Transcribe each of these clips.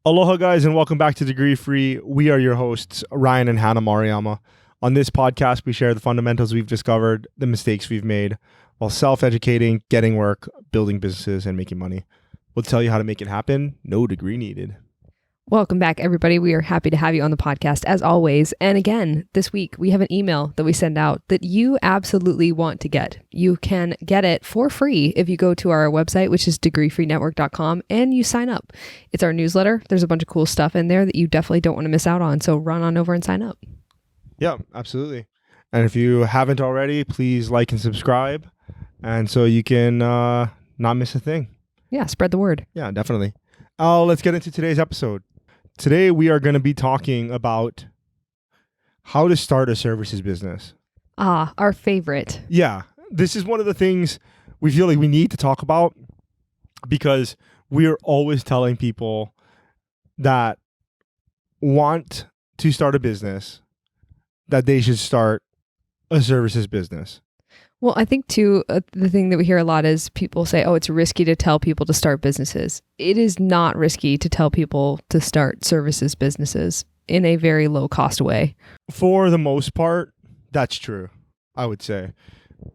Aloha, guys, and welcome back to Degree Free. We are your hosts, Ryan and Hannah Maruyama. On this podcast, we share the fundamentals we've discovered, the mistakes we've made, while self-educating, getting work, building businesses, and making money. We'll tell you how to make it happen. No degree needed. Welcome back, everybody. We are happy to have you on the podcast, as always. And again, this week, we have an email that we send out that you absolutely want to get. You can get it for free if you go to our website, which is degreefreenetwork.com, and you sign up. It's our newsletter. There's a bunch of cool stuff in there that you definitely don't want to miss out on. So run on over and sign up. Yeah, absolutely. And if you haven't already, please like and subscribe. And so you can not miss a thing. Yeah, spread the word. Yeah, definitely. Let's get into today's episode. Today, we are going to be talking about how to start a services business. Ah, our favorite. Yeah, this is one of the things we feel like we need to talk about because we are always telling people that want to start a business that they should start a services business. Well, I think too, the thing that we hear a lot is people say, oh, it's risky to tell people to start businesses. It is not risky to tell people to start services businesses in a very low cost way. For the most part, that's true, I would say.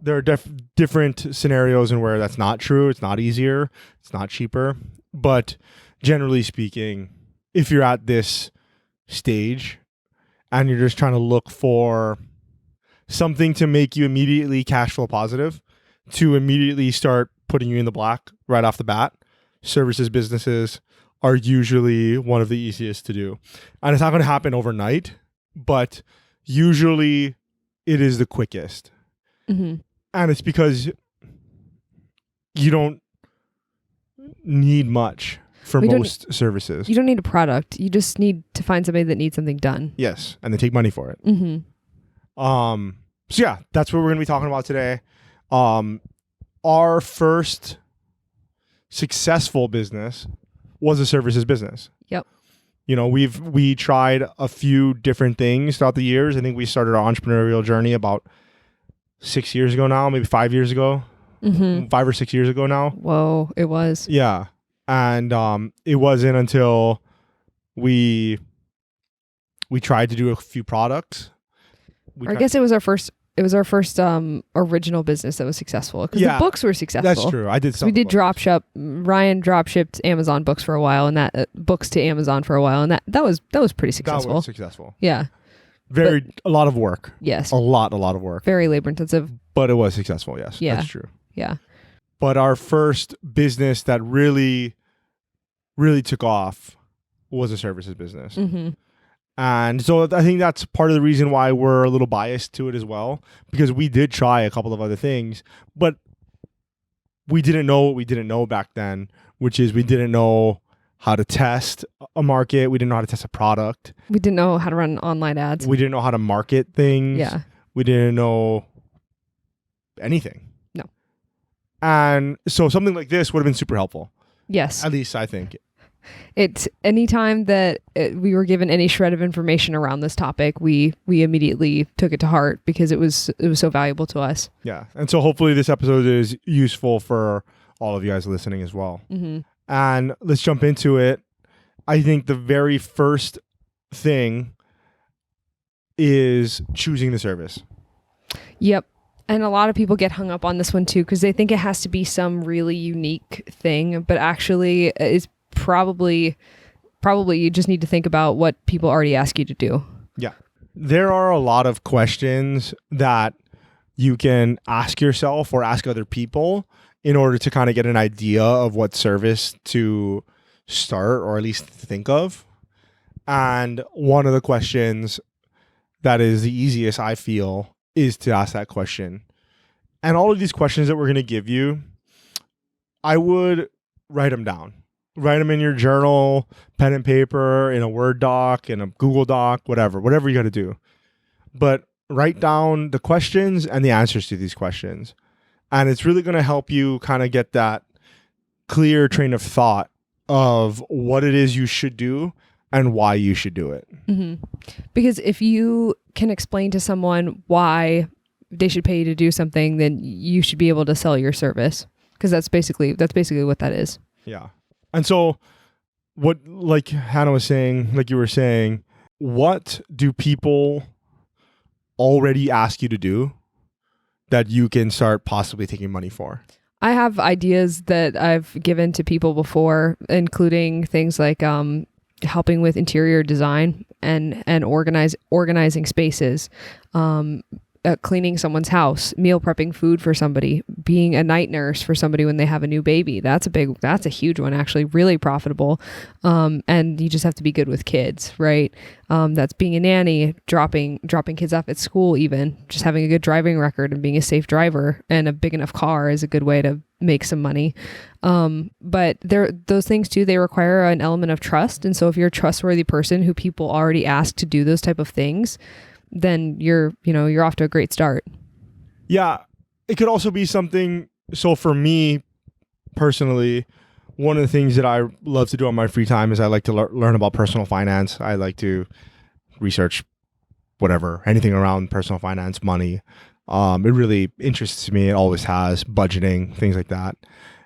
There are different scenarios in where that's not true. It's not easier. It's not cheaper. But generally speaking, if you're at this stage and you're just trying to look for something to make you immediately cash flow positive, to immediately start putting you in the black right off the bat, services businesses are usually one of the easiest to do. And it's not going to happen overnight, but usually it is the quickest. Mm-hmm. And it's because you don't need much for most services. You don't need a product. You just need to find somebody that needs something done. Yes, and they take money for it. Mm-hmm. So yeah, that's what we're going to be talking about today. Our first successful business was a services business. Yep. You know, we tried a few different things throughout the years. I think we started our entrepreneurial journey about 6 years ago now, maybe 5 years ago, 5 or 6 years ago now. Whoa, it was. Yeah. And it wasn't until we tried to do a few products. I guess it was our first original business that was successful because the books were successful. That's true. I did. We did drop ship. Ryan drop shipped Amazon books for a while, and that books to Amazon for a while, and that was pretty successful. That was successful. Yeah. A lot of work. Yes. A lot of work. Very labor intensive. But it was successful. Yes. Yeah. That's true. Yeah. But our first business that really, really took off was a services business. Mm-hmm. And so I think that's part of the reason why we're a little biased to it as well, because we did try a couple of other things, but we didn't know what we didn't know back then, which is we didn't know how to test a market. We didn't know how to test a product. We didn't know how to run online ads. We didn't know how to market things. Yeah. We didn't know anything. No. And so something like this would have been super helpful. Yes. At least I think. It's anytime that we were given any shred of information around this topic, we immediately took it to heart because it was so valuable to us. Yeah. And so hopefully this episode is useful for all of you guys listening as well. Mm-hmm. And let's jump into it. I think the very first thing is choosing the service. Yep. And a lot of people get hung up on this one too because they think it has to be some really unique thing, but actually it's probably you just need to think about what people already ask you to do. Yeah. There are a lot of questions that you can ask yourself or ask other people in order to kind of get an idea of what service to start or at least think of. And one of the questions that is the easiest, I feel, is to ask that question. And all of these questions that we're going to give you, I would write them down. Write them in your journal, pen and paper, in a Word doc, in a Google doc, whatever you got to do. But write down the questions and the answers to these questions. And it's really going to help you kind of get that clear train of thought of what it is you should do and why you should do it. Mm-hmm. Because if you can explain to someone why they should pay you to do something, then you should be able to sell your service. Because that's basically what that is. Yeah. And so what, like Hannah was saying, like you were saying, what do people already ask you to do that you can start possibly taking money for? I have ideas that I've given to people before, including things like helping with interior design and organizing spaces, cleaning someone's house, meal prepping food for somebody, being a night nurse for somebody when they have a new baby. That's a huge one, actually, really profitable. And you just have to be good with kids, right? That's being a nanny, dropping kids off at school, even just having a good driving record and being a safe driver, and a big enough car is a good way to make some money. But those things too, they require an element of trust. And so if you're a trustworthy person who people already ask to do those type of things, then you're off to a great start. Yeah. It could also be something. So for me personally, one of the things that I love to do on my free time is I like to learn about personal finance. I like to research anything around personal finance, money. It really interests me. It always has, budgeting, things like that.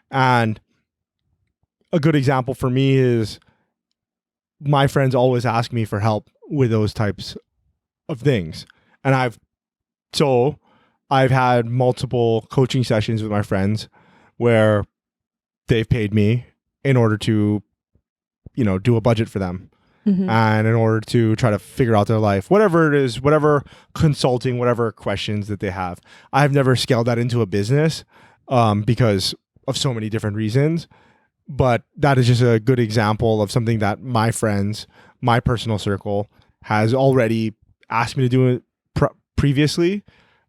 And a good example for me is my friends always ask me for help with those types of things. And I've had multiple coaching sessions with my friends where they've paid me in order to, do a budget for them. Mm-hmm. And in order to try to figure out their life, whatever it is, whatever consulting, whatever questions that they have. I've never scaled that into a business because of so many different reasons. But that is just a good example of something that my friends, my personal circle, has already asked me to do it previously.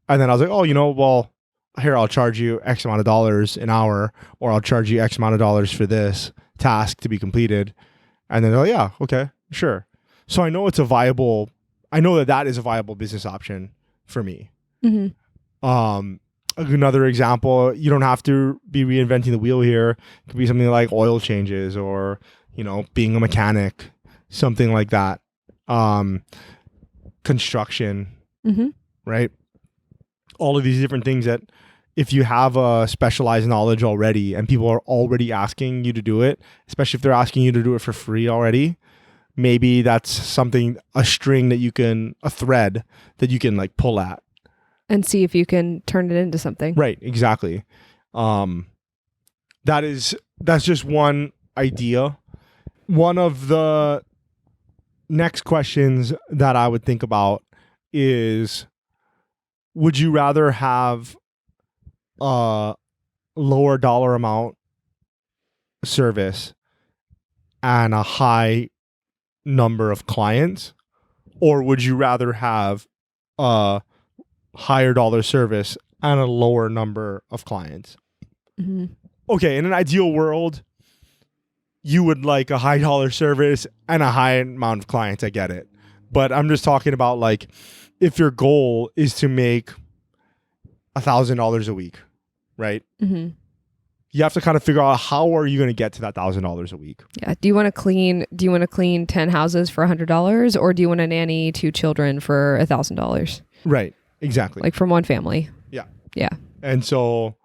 And then I was like, well, here, I'll charge you X amount of dollars an hour, or I'll charge you X amount of dollars for this task to be completed. And then they're like, yeah, okay, sure. So I know that is a viable business option for me. Mm-hmm. Another example, you don't have to be reinventing the wheel here. It could be something like oil changes or, being a mechanic, something like that. Construction, mm-hmm. right? All of these different things that if you have a specialized knowledge already and people are already asking you to do it, especially if they're asking you to do it for free already, maybe that's a thread that you can like pull at. And see if you can turn it into something. Right, exactly. That's just one idea. One of the next questions that I would think about is, would you rather have a lower dollar amount service and a high number of clients, or would you rather have a higher dollar service and a lower number of clients? Mm-hmm. Okay, in an ideal world, you would like a high dollar service and a high amount of clients. I get it. But I'm just talking about like, if your goal is to make $1,000 a week, right? Mm-hmm. You have to kind of figure out, how are you going to get to that $1,000 a week? Yeah. Do you want to clean 10 houses for $100, or do you want to nanny 2 children for $1,000? Right. Exactly. Like from one family. Yeah. Yeah. And so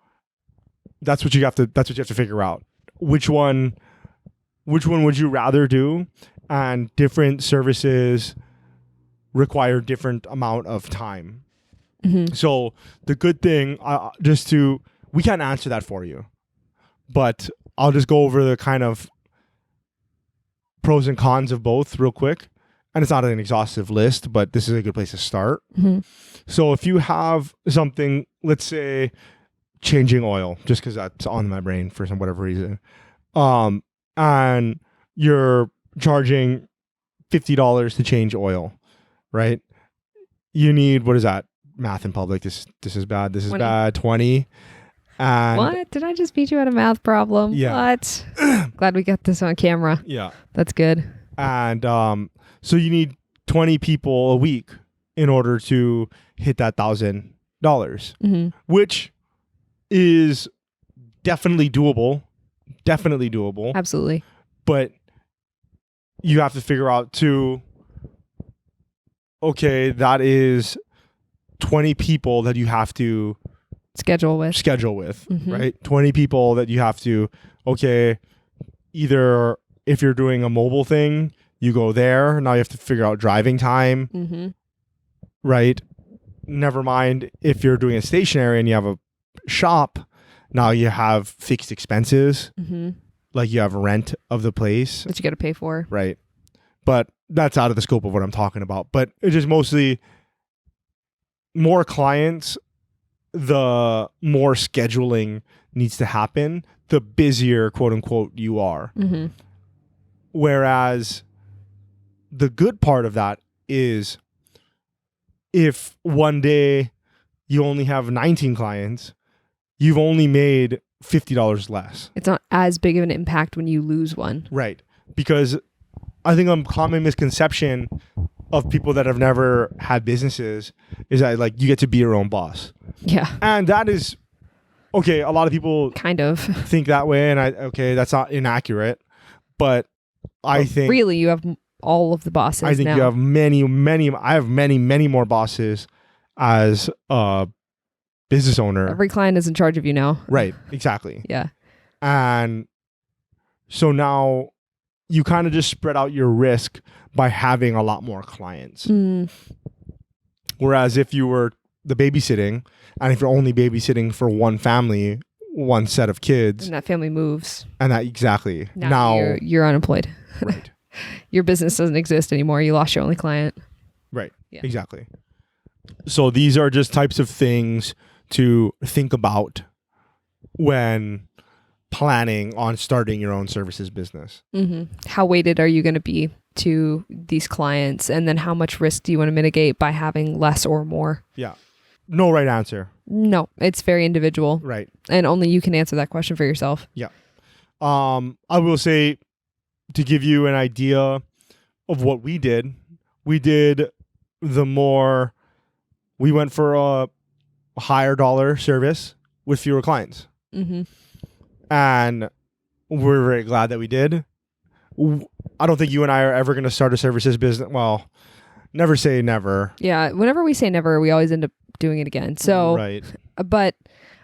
that's what you have to figure out. Which one would you rather do? And different services require different amount of time. Mm-hmm. So the good thing, we can't answer that for you, but I'll just go over the kind of pros and cons of both real quick. And it's not an exhaustive list, but this is a good place to start. Mm-hmm. So if you have something, let's say changing oil, just because that's on my brain for whatever reason, and you're charging $50 to change oil, right? You need, what is that? Math in public. This is bad. This is 20. Bad. 20. And what? Did I just beat you at a math problem? Yeah. What? Glad we got this on camera. Yeah. That's good. And so you need 20 people a week in order to hit that $1,000, mm-hmm. which is definitely doable. Absolutely. But you have to figure out too, okay, that is 20 people that you have to schedule with, mm-hmm. right? 20 people that you have to, okay, either if you're doing a mobile thing, you go there. Now you have to figure out driving time, Mm-hmm. right? Never mind if you're doing a stationary and you have a shop. Now you have fixed expenses, Mm-hmm. like you have rent of the place, That you got to pay for. right? But that's out of the scope of what I'm talking about. But it's just mostly more clients, the more scheduling needs to happen, the busier, quote unquote, you are. Mm-hmm. Whereas the good part of that is if one day you only have 19 clients, you've only made $50 less. It's not as big of an impact when you lose one. Right. Because I think a common misconception of people that have never had businesses is that like you get to be your own boss. Yeah. And that is okay. A lot of people Kind of. think that way, and that's not inaccurate. But I think really you have all of the bosses. I think now. you have many. I have many more bosses as a business owner. Every client is in charge of you now. Right. Exactly. Yeah. And so now you kind of just spread out your risk by having a lot more clients. Mm. Whereas if you were the babysitting, and if you're only babysitting for one family, one set of kids, And that family moves. and that exactly Now you're unemployed. right, Your business doesn't exist anymore. You lost your only client. right, Yeah. exactly. So these are just types of things to think about when planning on starting your own services business. Mm-hmm. How weighted are you going to be to these clients? And then how much risk do you want to mitigate by having less or more? Yeah. No right answer. No, it's very individual. Right. And only you can answer that question for yourself. I will say, to give you an idea of what we did we went for a higher dollar service with fewer clients. Mm-hmm. And we're very glad that we did. I don't think you and I are ever going to start a services business. Well, never say never. Yeah. Whenever we say never, we always end up doing it again. So, right. But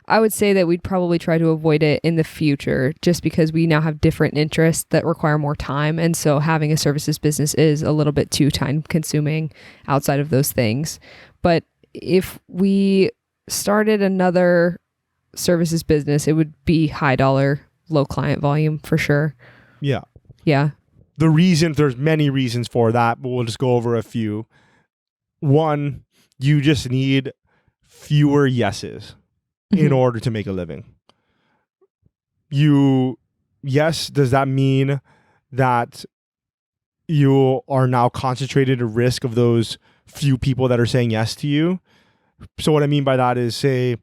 I would say that we'd probably try to avoid it in the future just because we now have different interests that require more time. And so having a services business is a little bit too time consuming outside of those things. But if we started another services business, it would be high dollar, low client volume for sure. Yeah. Yeah. There's many reasons for that, but we'll just go over a few. One, you just need fewer yeses in order to make a living. Does that mean that you are now concentrated at risk of those few people that are saying yes to you? So what I mean by that is, say,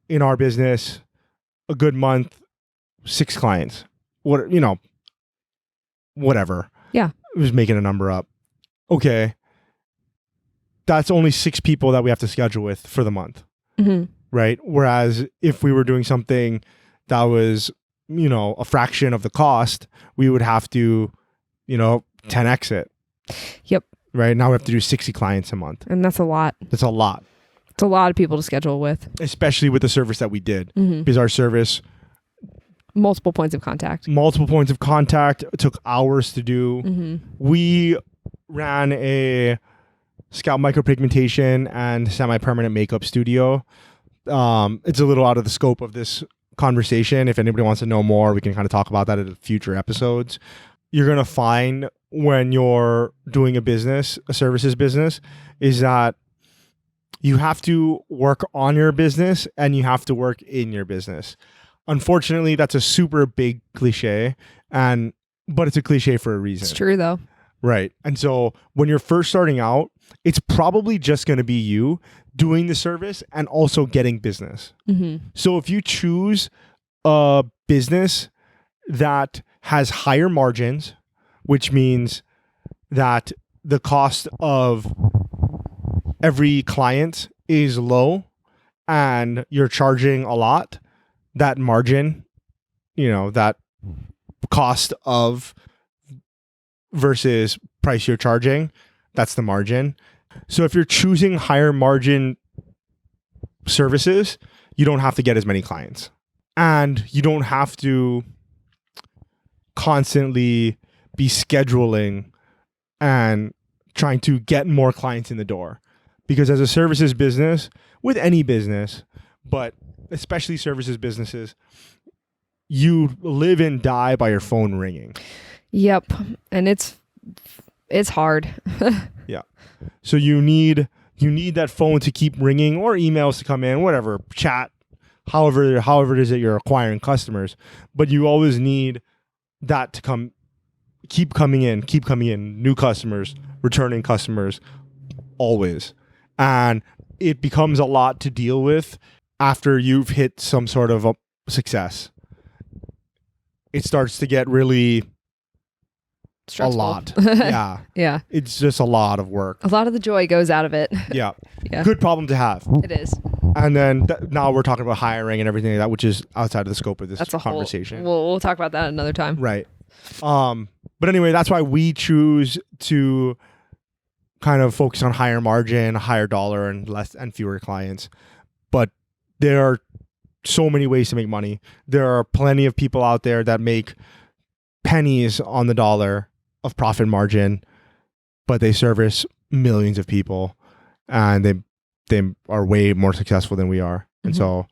in our business, a good month, 6 clients. Whatever. Yeah. I was making a number up. Okay. That's only 6 people that we have to schedule with for the month. Mm-hmm. Right? Whereas if we were doing something that was, a fraction of the cost, we would have to, 10x it. Yep. Right? Now we have to do 60 clients a month. And that's a lot. That's a lot. It's a lot of people to schedule with. Especially with the service that we did. Mm-hmm. Because our service, multiple points of contact. It took hours to do. Mm-hmm. We ran a scalp micropigmentation and semi-permanent makeup studio. It's a little out of the scope of this conversation. If anybody wants to know more, we can kind of talk about that in future episodes. You're going to find when you're doing a services business, is that you have to work on your business and you have to work in your business. Unfortunately, that's a super big cliche, but it's a cliche for a reason. It's true though. Right. And so when you're first starting out, it's probably just going to be you doing the service and also getting business. Mm-hmm. So if you choose a business that has higher margins, which means that the cost of every client is low and you're charging a lot, that margin, that cost of versus price you're charging, that's the margin. So if you're choosing higher margin services, you don't have to get as many clients and you don't have to constantly be scheduling and trying to get more clients in the door. Because as a services business, with any business, but especially services businesses, you live and die by your phone ringing. Yep. And it's hard. Yeah. So you need that phone to keep ringing, or emails to come in, whatever, chat, however it is that you're acquiring customers. But you always need that to keep coming in, new customers, returning customers, always. And it becomes a lot to deal with after you've hit some sort of a success. It starts to get really Stressful. a lot. Yeah. Yeah. It's just a lot of work. A lot of the joy goes out of it. Yeah. Yeah. Good problem to have. It is. And then now we're talking about hiring and everything like that, which is outside of the scope of this That's a conversation. We'll talk about that another time. Right. But anyway, that's why we choose to kind of focus on higher margin, higher dollar, and fewer clients. But there are so many ways to make money. There are plenty of people out there that make pennies on the dollar of profit margin, but they service millions of people, and they are way more successful than we are. And so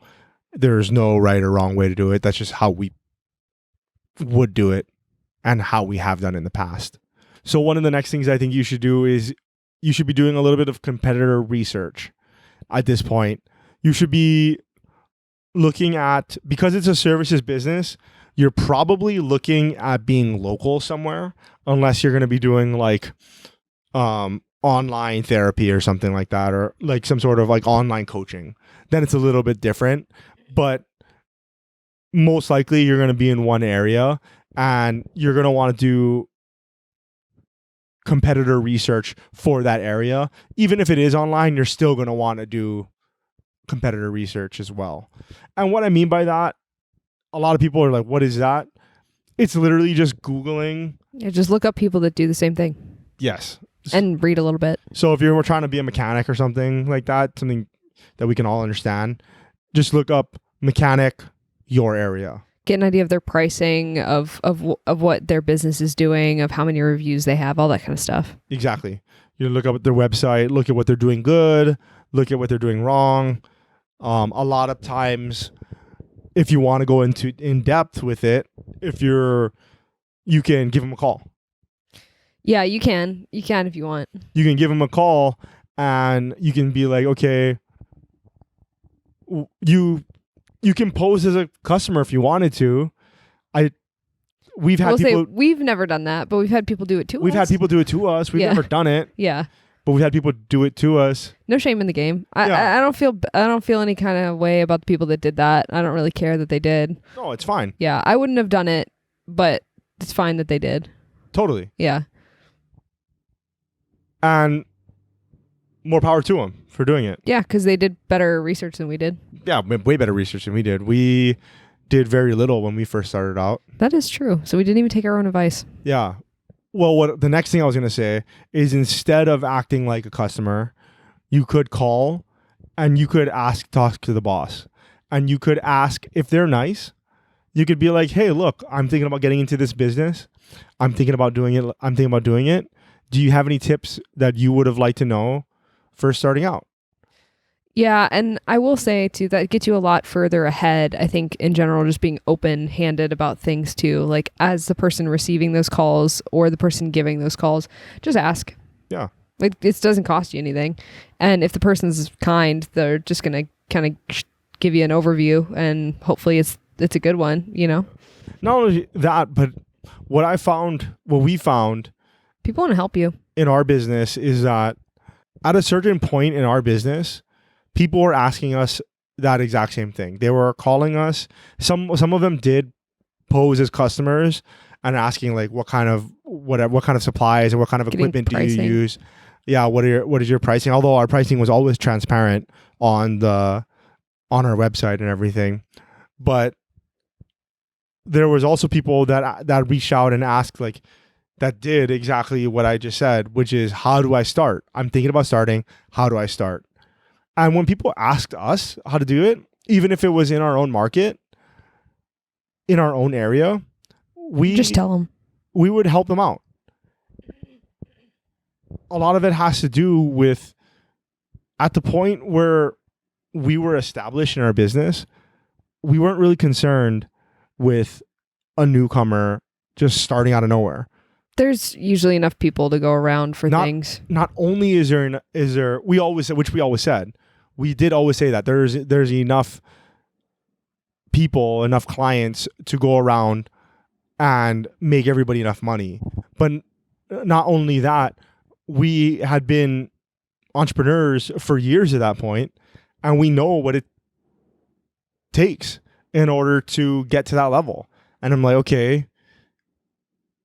there's no right or wrong way to do it. That's just how we would do it and how we have done in the past. So one of the next things I think you should do is you should be doing a little bit of competitor research at this point. You should be looking at, because it's a services business, you're probably looking at being local somewhere, unless you're going to be doing like online therapy or something like that, or like some sort of like online coaching. Then it's a little bit different, but most likely you're going to be in one area, and you're going to want to do competitor research for that area. Even if it is online, you're still going to want to do competitor research as well. And what I mean by that, a lot of people are like, what is that? It's literally just Googling. Yeah, just look up people that do the same thing. Yes. And read a little bit. So if you're trying to be a mechanic or something like that, something that we can all understand, just look up mechanic, your area. Get an idea of their pricing, of what their business is doing, of how many reviews they have, all that kind of stuff. Exactly. You look up their website, look at what they're doing good, look at what they're doing wrong. A lot of times, if you want to go in depth with it, you can give them a call. Yeah, you can. You can if you want. You can give them a call, and you can be like, okay, you can pose as a customer if you wanted to. We've never done that, but we've had people do it to us. We've had people do it to us. We've never done it. Yeah. But we've had people do it to us. No shame in the game. I don't feel any kind of way about the people that did that. I don't really care that they did. No, it's fine. Yeah, I wouldn't have done it, but it's fine that they did. Totally. Yeah. And more power to them for doing it. Yeah, because they did better research than we did. Yeah, way better research than we did. We did very little when we first started out. That is true. So we didn't even take our own advice. Yeah. Well, the next thing I was going to say is, instead of acting like a customer, you could call and you could talk to the boss, and you could ask if they're nice. You could be like, hey, look, I'm thinking about getting into this business. I'm thinking about doing it. Do you have any tips that you would have liked to know first starting out? Yeah, and I will say too, that gets you a lot further ahead. I think in general, just being open-handed about things too. Like, as the person receiving those calls or the person giving those calls, just ask. Yeah. Like, it doesn't cost you anything. And if the person's kind, they're just going to kind of give you an overview, and hopefully it's a good one, you know? Not only that, but what we found people want to help you in our business is that at a certain point in our business, people were asking us that exact same thing. They were calling us. Some of them did pose as customers and asking like, what kind of supplies and what kind of equipment do you use? Yeah, what is your pricing? Although our pricing was always transparent on our website and everything, but there was also people that reached out and asked, like, that did exactly what I just said, which is, how do I start? I'm thinking about starting. How do I start? And when people asked us how to do it, even if it was in our own market, in our own area, we Just tell them. we would help them out. A lot of it has to do with at the point where we were established in our business, we weren't really concerned with a newcomer just starting out of nowhere. There's usually enough people to go around for things. Not only is there we always said, we did always say that there's enough people, enough clients to go around and make everybody enough money. But not only that, we had been entrepreneurs for years at that point, and we know what it takes in order to get to that level. And I'm like, okay,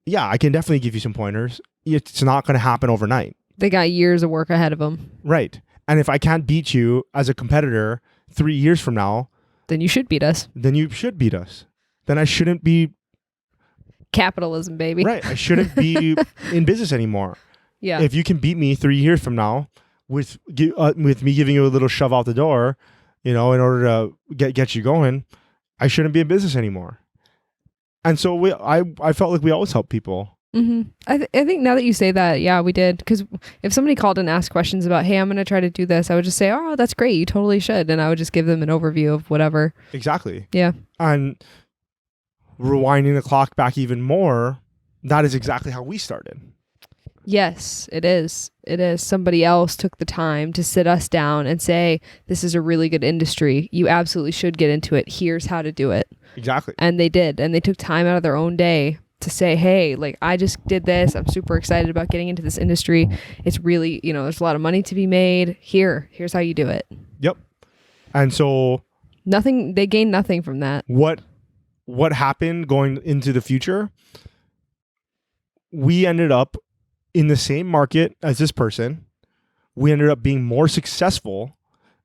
yeah, I can definitely give you some pointers. It's not going to happen overnight. They got years of work ahead of them. Right. And if I can't beat you as a competitor 3 years from now, then you should beat us. Then you should beat us. Then I shouldn't be... Capitalism, baby. Right. I shouldn't be in business anymore. Yeah. If you can beat me 3 years from now with me giving you a little shove out the door, in order to get you going, I shouldn't be in business anymore. And so I felt like we always help people. Mm-hmm. I think now that you say that, yeah, we did. Because if somebody called and asked questions about, hey, I'm going to try to do this, I would just say, oh, that's great. You totally should. And I would just give them an overview of whatever. Exactly. Yeah. And rewinding the clock back even more, that is exactly how we started. Yes, it is. It is. Somebody else took the time to sit us down and say, this is a really good industry. You absolutely should get into it. Here's how to do it. Exactly. And they did. And they took time out of their own day to say, hey, like, I just did this. I'm super excited about getting into this industry. It's really, there's a lot of money to be made. Here's how you do it. Yep. And so they gained nothing from that. What happened going into the future? We ended up in the same market as this person. We ended up being more successful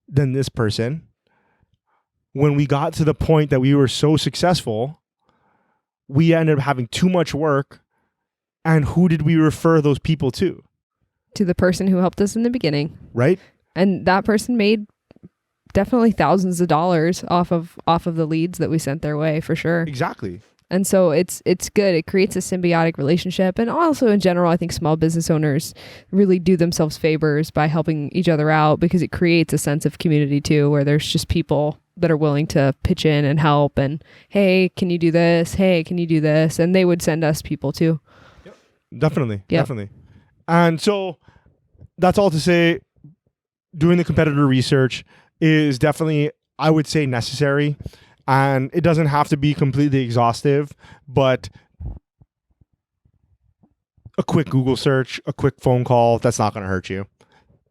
than this person. When we got to the point that we were so successful, we ended up having too much work. And who did we refer those people to? To the person who helped us in the beginning. Right. And that person made definitely thousands of dollars off of the leads that we sent their way, for sure. Exactly. And so it's good. It creates a symbiotic relationship. And also in general, I think small business owners really do themselves favors by helping each other out, because it creates a sense of community too, where there's just people that are willing to pitch in and help. And, hey, can you do this? Hey, can you do this? And they would send us people too. Yep. Definitely. Yep. Definitely. And so that's all to say, doing the competitor research is definitely, I would say, necessary. And it doesn't have to be completely exhaustive, but a quick Google search, a quick phone call, that's not going to hurt you,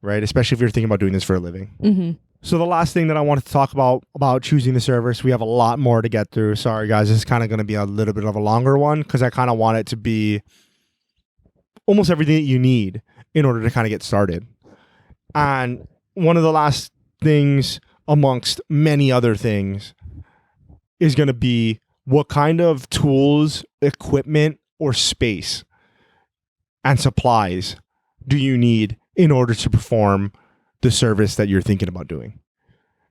right? Especially if you're thinking about doing this for a living. Mm-hmm. So the last thing that I wanted to talk about choosing the service, we have a lot more to get through. Sorry, guys. This is kind of going to be a little bit of a longer one because I kind of want it to be almost everything that you need in order to kind of get started. And one of the last things, amongst many other things, is going to be what kind of tools, equipment, or space and supplies do you need in order to perform the service that you're thinking about doing,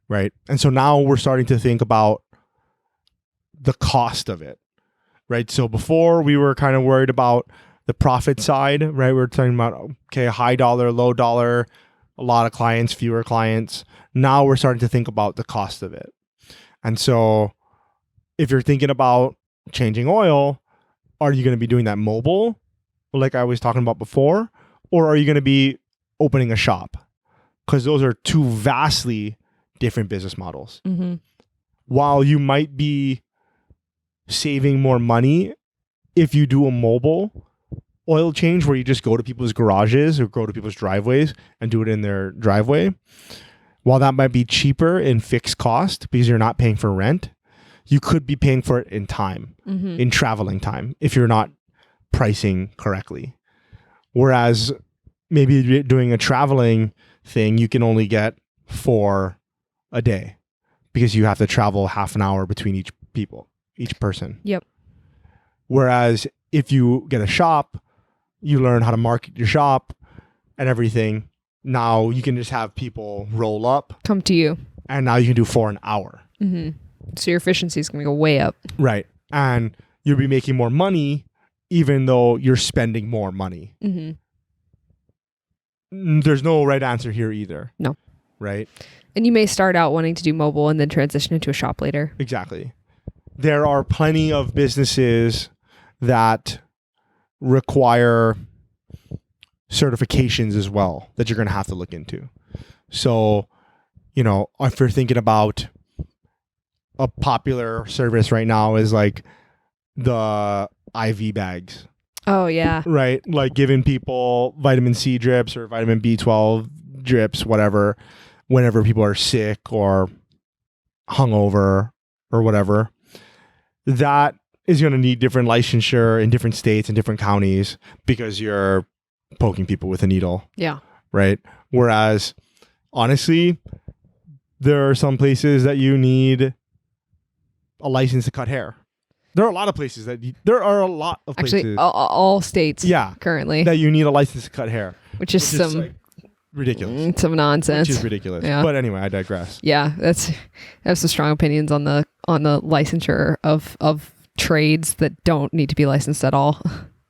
right? And so now we're starting to think about the cost of it, right? So before we were kind of worried about the profit side, right? We were talking about, okay, high dollar, low dollar, a lot of clients, fewer clients. Now we're starting to think about the cost of it. And so if you're thinking about changing oil, are you going to be doing that mobile, like I was talking about before, or are you going to be opening a shop? Because those are two vastly different business models. Mm-hmm. While you might be saving more money if you do a mobile oil change where you just go to people's garages or go to people's driveways and do it in their driveway, while that might be cheaper in fixed cost because you're not paying for rent, you could be paying for it in time, Mm-hmm. in traveling time, if you're not pricing correctly. Whereas maybe you're doing a traveling thing, you can only get for a day because you have to travel half an hour between each person. Yep. Whereas if you get a shop, you learn how to market your shop and everything. Now you can just have people roll up. Come to you. And now you can do for an hour. Mm-hmm. So your efficiency is going to go way up. Right. And you'll be making more money even though you're spending more money. There's no right answer here either. No. Right? And you may start out wanting to do mobile and then transition into a shop later. Exactly. There are plenty of businesses that require certifications as well that you're going to have to look into. So, if you're thinking about a popular service right now is like the IV bags. Oh, yeah. Right? Like giving people vitamin C drips or vitamin B12 drips, whatever, whenever people are sick or hungover or whatever. That is going to need different licensure in different states and different counties because you're poking people with a needle. Yeah. Right? Whereas, honestly, there are some places that you need a license to cut hair. There are a lot of places Actually, all states currently that you need a license to cut hair. Which is ridiculous. Some nonsense. Which is ridiculous. Yeah. But anyway, I digress. Yeah, I have some strong opinions on the licensure of trades that don't need to be licensed at all.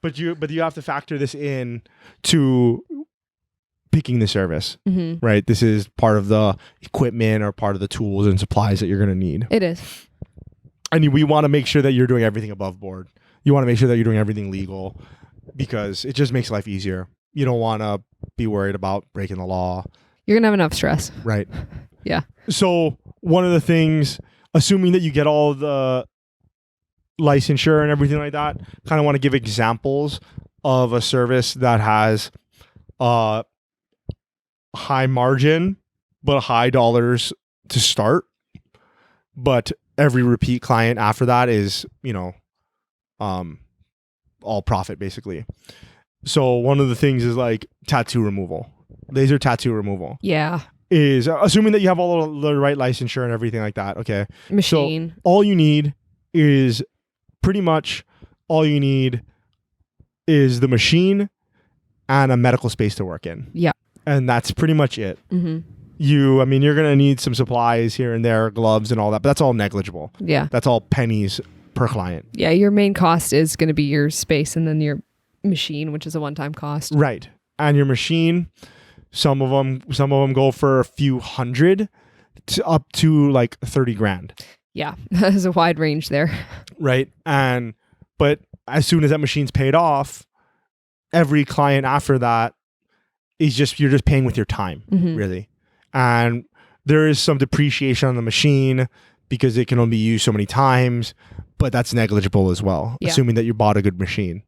But you have to factor this in to picking the service, right? This is part of the equipment or part of the tools and supplies that you're going to need. It is. And we want to make sure that you're doing everything above board. You want to make sure that you're doing everything legal because it just makes life easier. You don't want to be worried about breaking the law. You're going to have enough stress. Right. Yeah. So one of the things, assuming that you get all the licensure and everything like that, kind of want to give examples of a service that has high margin, but high dollars to start. But every repeat client after that is, all profit basically. So one of the things is like tattoo removal, laser tattoo removal. Yeah. Is assuming that you have all the right licensure and everything like that. Okay. Machine. So all you need is the machine and a medical space to work in. Yeah. And that's pretty much it. You're going to need some supplies here and there, gloves and all that, but that's all negligible. Yeah. That's all pennies per client. Yeah. Your main cost is going to be your space and then your machine, which is a one-time cost. Right. And your machine, some of them go for a few hundred to up to like 30 grand. Yeah. There's a wide range there. Right. But as soon as that machine's paid off, every client after that is you're just paying with your time, really. And there is some depreciation on the machine because it can only be used so many times, but that's negligible as well, assuming that you bought a good machine.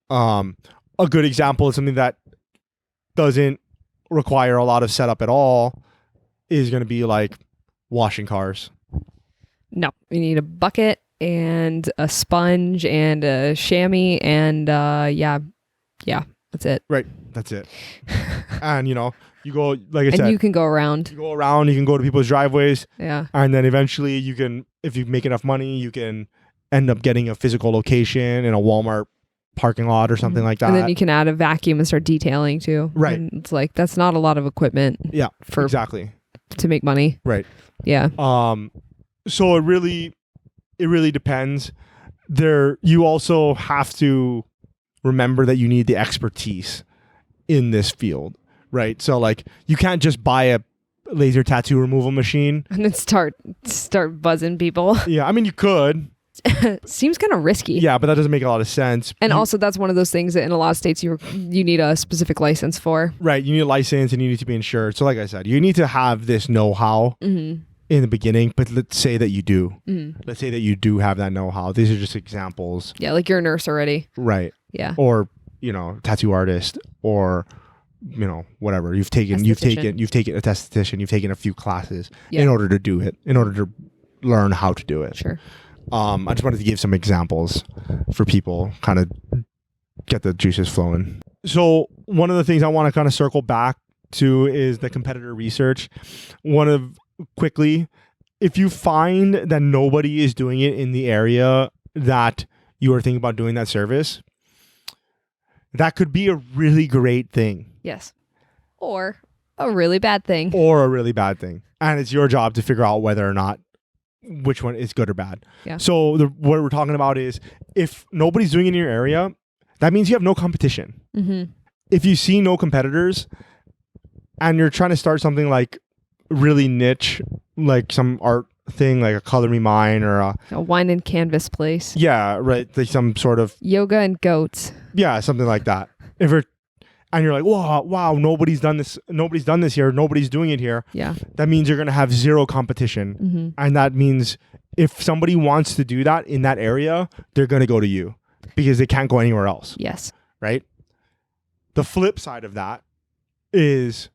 A good example is something that doesn't require a lot of setup at all is going to be like washing cars. No, you need a bucket and a sponge and a chamois and that's it. Right, that's it. And you go, like I said, and you can go around. You can go to people's driveways. Yeah. And then eventually you can, if you make enough money, you can end up getting a physical location in a Walmart parking lot or something like that. And then you can add a vacuum and start detailing too. Right. And it's like, that's not a lot of equipment. Yeah, exactly. To make money. Right. Yeah. So it really depends. You also have to remember that you need the expertise in this field. Right. So like you can't just buy a laser tattoo removal machine and then start buzzing people. Yeah. I mean, you could. Seems kind of risky. Yeah, but that doesn't make a lot of sense. And also that's one of those things that in a lot of states you need a specific license for. Right. You need a license and you need to be insured. So like I said, you need to have this know-how in the beginning, but let's say that you do. Let's say that you do have that know-how. These are just examples. Yeah, like you're a nurse already. Right. Yeah. Or, tattoo artist or whatever. You've taken a esthetician, you've taken a few classes in order to do it, in order to learn how to do it. Sure. I just wanted to give some examples for people, kind of get the juices flowing. So one of the things I want to kind of circle back to is the competitor research. If you find that nobody is doing it in the area that you are thinking about doing that service, that could be a really great thing. Yes. Or a really bad thing. And it's your job to figure out whether or not which one is good or bad. Yeah. So what we're talking about is if nobody's doing it in your area, that means you have no competition. Mm-hmm. If you see no competitors and you're trying to start something like really niche, like some art thing, like a Color Me Mine or A wine and canvas place. yeah, right, like some sort of Yoga and goats. yeah, something like that. If you're and you're like, wow, nobody's done this here, nobody's doing it here. Yeah. That means you're gonna have zero competition, Mm-hmm. and that means if somebody wants to do that in that area, they're gonna go to you because they can't go anywhere else. Yes. Right? The flip side of that is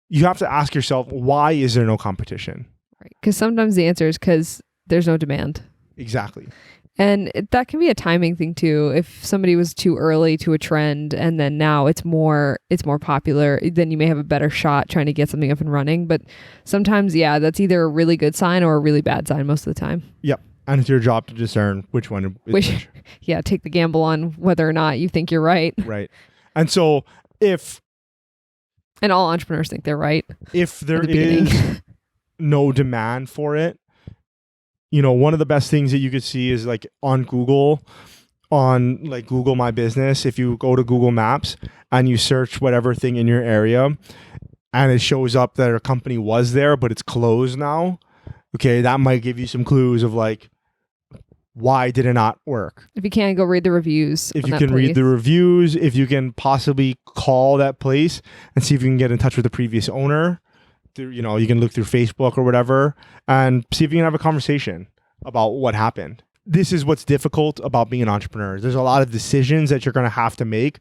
you have to ask yourself, why is there no competition? Right. Because sometimes the answer is because there's no demand. Exactly. And that can be a timing thing too. If somebody was too early to a trend and then now it's more popular, then you may have a better shot trying to get something up and running. But sometimes, yeah, that's either a really good sign or a really bad sign most of the time. Yep. And it's your job to discern which one is which. Yeah, take the gamble on whether or not you think you're right. Right. And so and all entrepreneurs think they're right. If there is no demand for it, one of the best things that you could see is like on Google, on like Google My Business, if you go to Google Maps and you search whatever thing in your area and it shows up that a company was there, but it's closed now. Okay. That might give you some clues of like, why did it not work? If you can, go read the reviews. If you can read the reviews, if you can possibly call that place and see if you can get in touch with the previous owner. You can look through Facebook or whatever and see if you can have a conversation about what happened. This is what's difficult about being an entrepreneur. There's a lot of decisions that you're going to have to make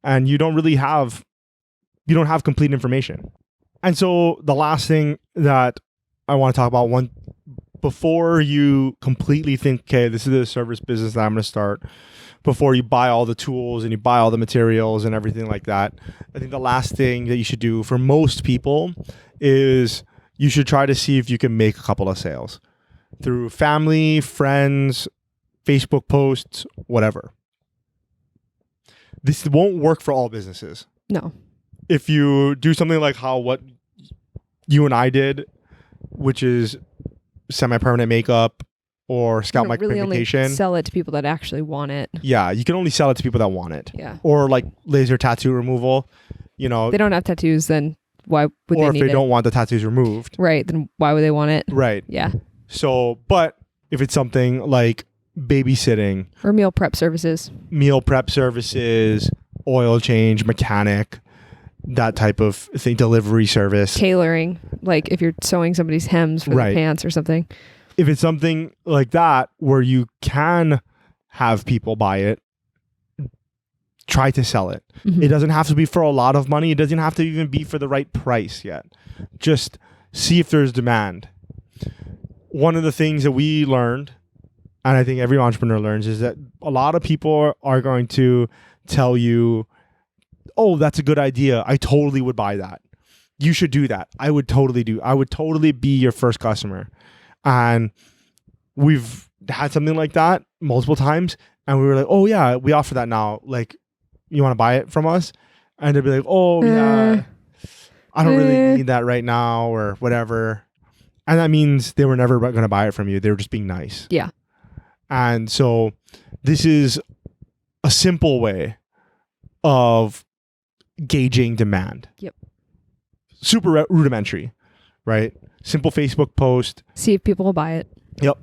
and you don't have complete information. And so the last thing that I want to talk about, before you completely think, okay, this is the service business that I'm going to start, before you buy all the tools and you buy all the materials and everything like that, I think the last thing that you should do for most people is you should try to see if you can make a couple of sales through family, friends, Facebook posts, whatever. This won't work for all businesses. No. If you do something like what you and I did, which is semi-permanent makeup or scalp micropigmentation. Only sell it to people that actually want it. Yeah, you can only sell it to people that want it. Yeah. Or like laser tattoo removal, They don't have tattoos, then why would they need it? Or if they don't want the tattoos removed. Right, then why would they want it? Right. Yeah. So, but if it's something like babysitting. Or meal prep services, oil change, mechanic, that type of thing, delivery service. Tailoring, like if you're sewing somebody's hems for their pants or something. If it's something like that where you can have people buy it, try to sell it. Mm-hmm. It doesn't have to be for a lot of money. It doesn't have to even be for the right price yet. Just see if there's demand. One of the things that we learned, and I think every entrepreneur learns, is that a lot of people are going to tell you, oh, that's a good idea. I totally would buy that. You should do that. I would totally be your first customer. And we've had something like that multiple times. And we were like, oh yeah, we offer that now. Like, you want to buy it from us? And they'd be like, oh yeah, I don't really need that right now or whatever. And that means they were never going to buy it from you. They were just being nice. Yeah. And so this is a simple way of gauging demand. Yep. Super rudimentary, right? Simple Facebook post. See if people will buy it. Yep.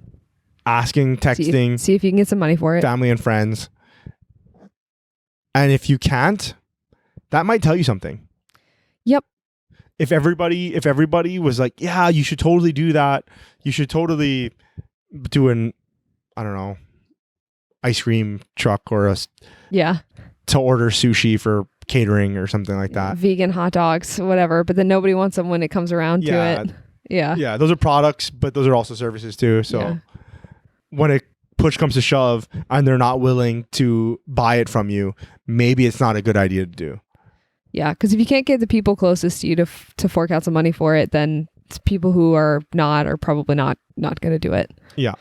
Asking, texting. See if you can get some money for it. Family and friends. And if you can't, that might tell you something. Yep. If everybody was like, yeah, you should totally do that. You should totally do ice cream truck or to order sushi for catering or something like that. Vegan hot dogs, whatever. But then nobody wants them when it comes around to it. Yeah. Yeah. Those are products, but those are also services too. So when it push comes to shove and they're not willing to buy it from you, maybe it's not a good idea to do. Yeah. Because if you can't get the people closest to you to fork out some money for it, then it's people who are probably not going to do it. Yeah.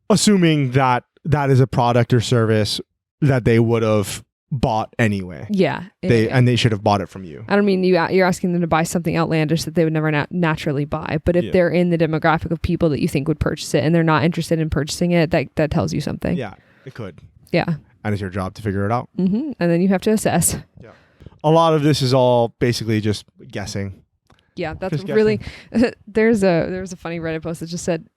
Assuming that is a product or service that they would have bought anyway. Yeah. And they should have bought it from you. I don't mean you're asking them to buy something outlandish that they would never naturally buy. But if they're in the demographic of people that you think would purchase it and they're not interested in purchasing it, that tells you something. Yeah, it could. Yeah. And it's your job to figure it out. Mm-hmm. And then you have to assess. Yeah. A lot of this is all basically just guessing. Yeah, that's really. There's a funny Reddit post that just said,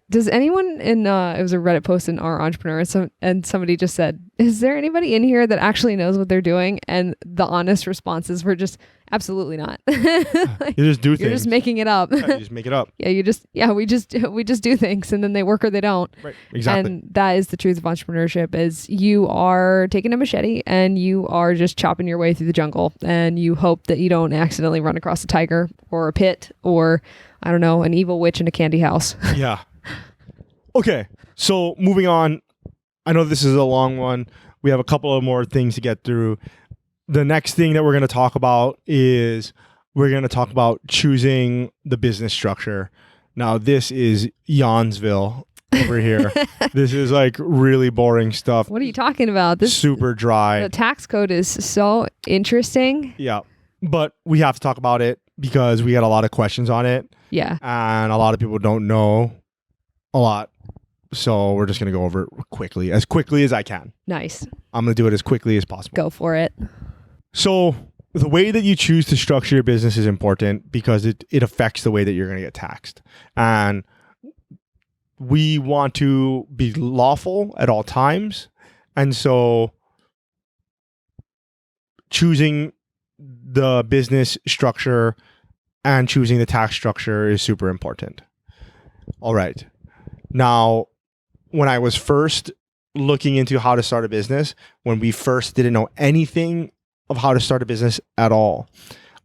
"Does anyone in?" It was a Reddit post in Our Entrepreneur, and somebody just said, "Is there anybody in here that actually knows what they're doing?" And the honest responses were just, "Absolutely not." Like, you just do things. You're just making it up. Yeah, you just make it up. We just do things, and then they work or they don't. Right. Exactly. And that is the truth of entrepreneurship: is you are taking a machete and you are just chopping your way through the jungle, and you hope that you don't accidentally run across a tiger or a pit or, I don't know, an evil witch in a candy house. Yeah. Okay. So moving on. I know this is a long one. We have a couple of more things to get through. The next thing that we're going to talk about is we're going to talk about choosing the business structure. Now, this is Yansville over here. This is like really boring stuff. What are you talking about? This super dry. The tax code is so interesting. Yeah. But we have to talk about it because we had a lot of questions on it. Yeah. And a lot of people don't know a lot. So we're just going to go over it quickly as I can. Nice. I'm going to do it as quickly as possible. Go for it. So the way that you choose to structure your business is important because it affects the way that you're going to get taxed. And we want to be lawful at all times. And so choosing the business structure and choosing the tax structure is super important. All right. Now, when I was first looking into how to start a business, when we first didn't know anything of how to start a business at all,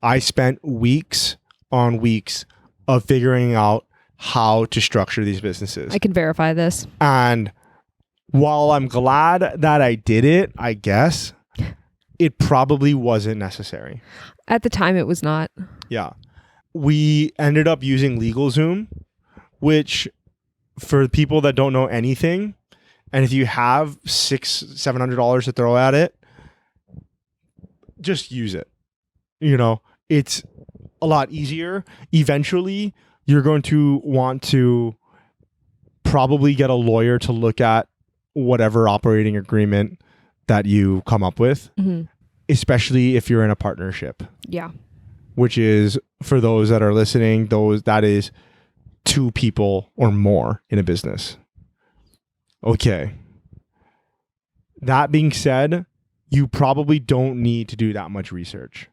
I spent weeks on weeks of figuring out how to structure these businesses. I can verify this. And while I'm glad that I did it, I guess, it probably wasn't necessary. At the time, it was not. Yeah. We ended up using LegalZoom, which for people that don't know anything, and if you have $700 to throw at it, just use it. You know, it's a lot easier. Eventually, you're going to want to probably get a lawyer to look at whatever operating agreement that you come up with, especially if you're in a partnership. Yeah. Which is, for those that are listening, that is 2 people or more in a business. Okay. That being said, you probably don't need to do that much research.